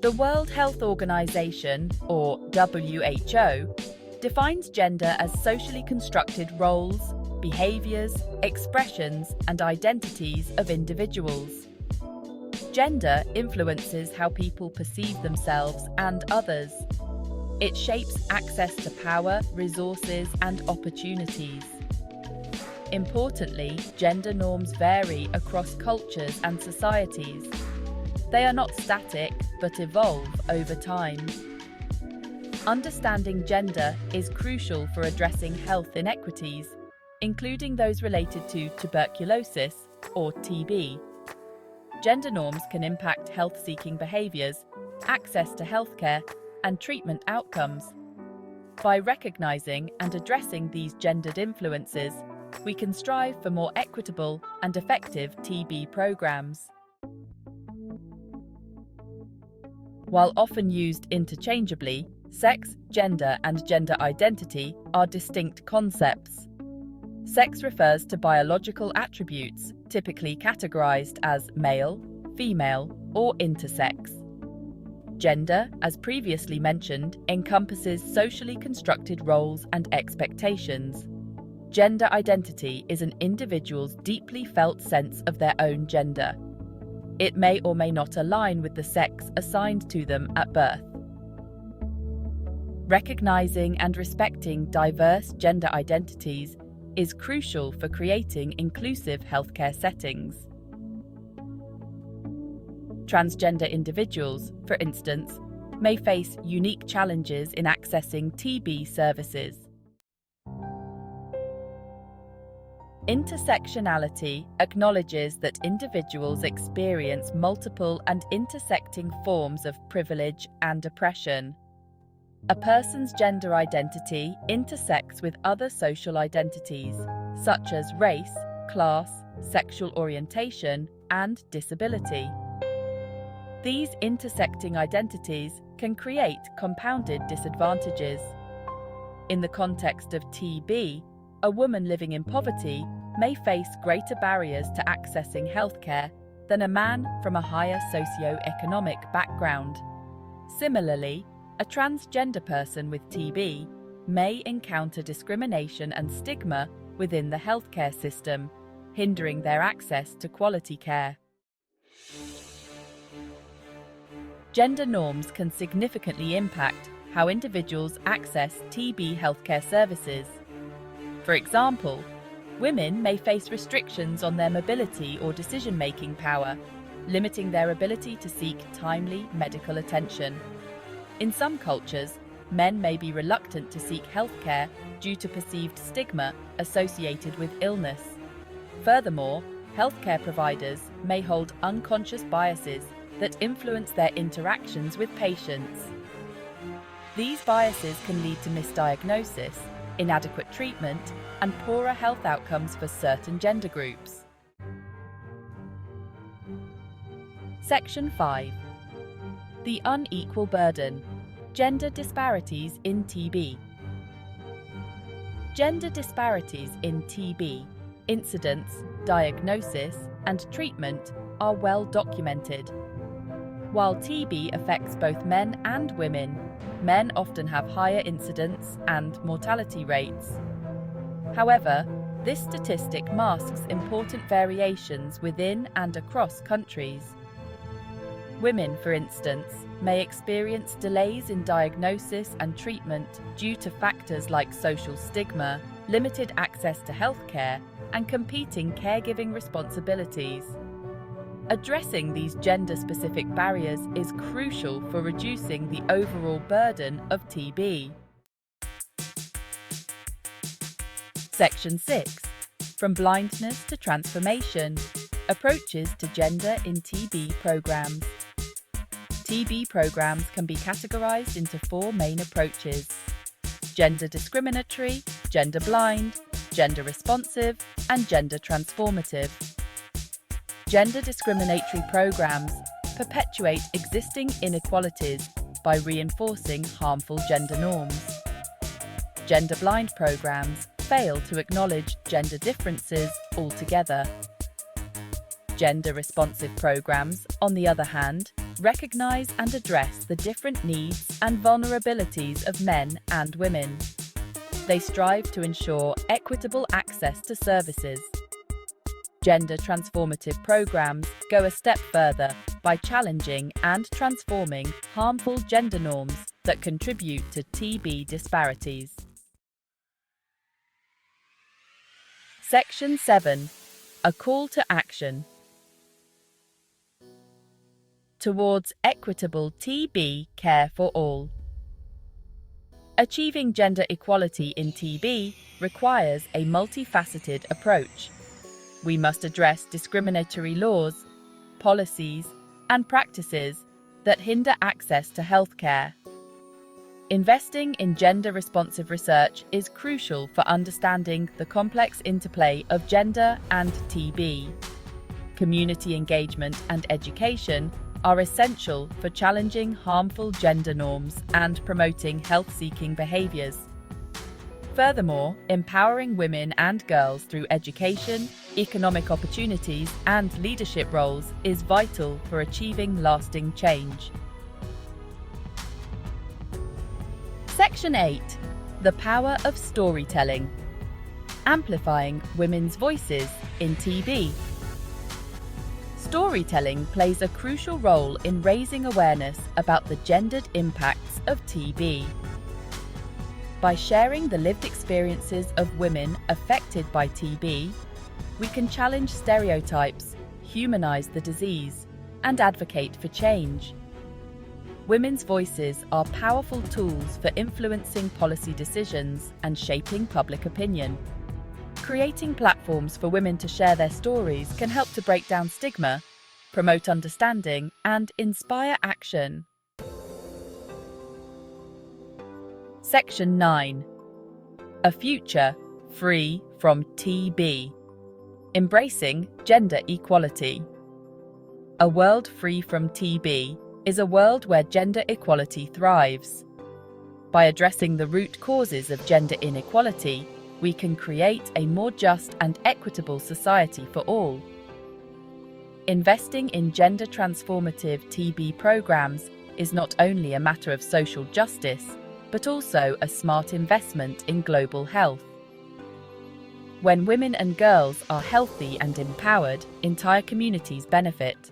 The World Health Organization, or WHO, defines gender as socially constructed roles, behaviors, expressions, and identities of individuals. Gender influences how people perceive themselves and others. It shapes access to power, resources, and opportunities. Importantly, gender norms vary across cultures and societies. They are not static, but evolve over time. Understanding gender is crucial for addressing health inequities, including those related to tuberculosis, or TB. Gender norms can impact health-seeking behaviors, access to healthcare, and treatment outcomes. By recognizing and addressing these gendered influences, we can strive for more equitable and effective TB programs. While often used interchangeably, sex, gender, and gender identity are distinct concepts. Sex refers to biological attributes, typically categorized as male, female, or intersex. Gender, as previously mentioned, encompasses socially constructed roles and expectations. Gender identity is an individual's deeply felt sense of their own gender. It may or may not align with the sex assigned to them at birth. Recognizing and respecting diverse gender identities is crucial for creating inclusive healthcare settings. Transgender individuals, for instance, may face unique challenges in accessing TB services. Intersectionality acknowledges that individuals experience multiple and intersecting forms of privilege and oppression. A person's gender identity intersects with other social identities, such as race, class, sexual orientation, and disability. These intersecting identities can create compounded disadvantages. In the context of TB, a woman living in poverty may face greater barriers to accessing healthcare than a man from a higher socio-economic background. Similarly, a transgender person with TB may encounter discrimination and stigma within the healthcare system, hindering their access to quality care. Gender norms can significantly impact how individuals access TB healthcare services. For example, women may face restrictions on their mobility or decision-making power, limiting their ability to seek timely medical attention. In some cultures, men may be reluctant to seek healthcare due to perceived stigma associated with illness. Furthermore, healthcare providers may hold unconscious biases that influence their interactions with patients. These biases can lead to misdiagnosis, inadequate treatment, and poorer health outcomes for certain gender groups. Section 5. The unequal burden. Gender disparities in TB. Gender disparities in TB, incidence, diagnosis, and treatment are well documented. While TB affects both men and women, men often have higher incidence and mortality rates. However, this statistic masks important variations within and across countries. Women, for instance, may experience delays in diagnosis and treatment due to factors like social stigma, limited access to healthcare, and competing caregiving responsibilities. Addressing these gender-specific barriers is crucial for reducing the overall burden of TB. Section 6. From blindness to transformation. Approaches to gender in TB programs. TB programs can be categorized into 4 main approaches: gender discriminatory, gender blind, gender responsive, and gender transformative. Gender discriminatory programs perpetuate existing inequalities by reinforcing harmful gender norms. Gender blind programs fail to acknowledge gender differences altogether. Gender-responsive programs, on the other hand, recognize and address the different needs and vulnerabilities of men and women. They strive to ensure equitable access to services. Gender-transformative programs go a step further by challenging and transforming harmful gender norms that contribute to TB disparities. Section 7. A call to action. Towards equitable TB care for all. Achieving gender equality in TB requires a multifaceted approach. We must address discriminatory laws, policies, and practices that hinder access to healthcare. Investing in gender-responsive research is crucial for understanding the complex interplay of gender and TB. Community engagement and education are essential for challenging harmful gender norms and promoting health-seeking behaviors. Furthermore, empowering women and girls through education, economic opportunities, and leadership roles is vital for achieving lasting change. Section 8. The power of storytelling. Amplifying women's voices in TB. Storytelling plays a crucial role in raising awareness about the gendered impacts of TB. By sharing the lived experiences of women affected by TB, we can challenge stereotypes, humanize the disease, and advocate for change. Women's voices are powerful tools for influencing policy decisions and shaping public opinion. Creating platforms for women to share their stories can help to break down stigma, promote understanding, and inspire action. Section 9. A future free from TB. Embracing gender equality. A world free from TB is a world where gender equality thrives. By addressing the root causes of gender inequality, we can create a more just and equitable society for all. Investing in gender-transformative TB programs is not only a matter of social justice, but also a smart investment in global health. When women and girls are healthy and empowered, entire communities benefit.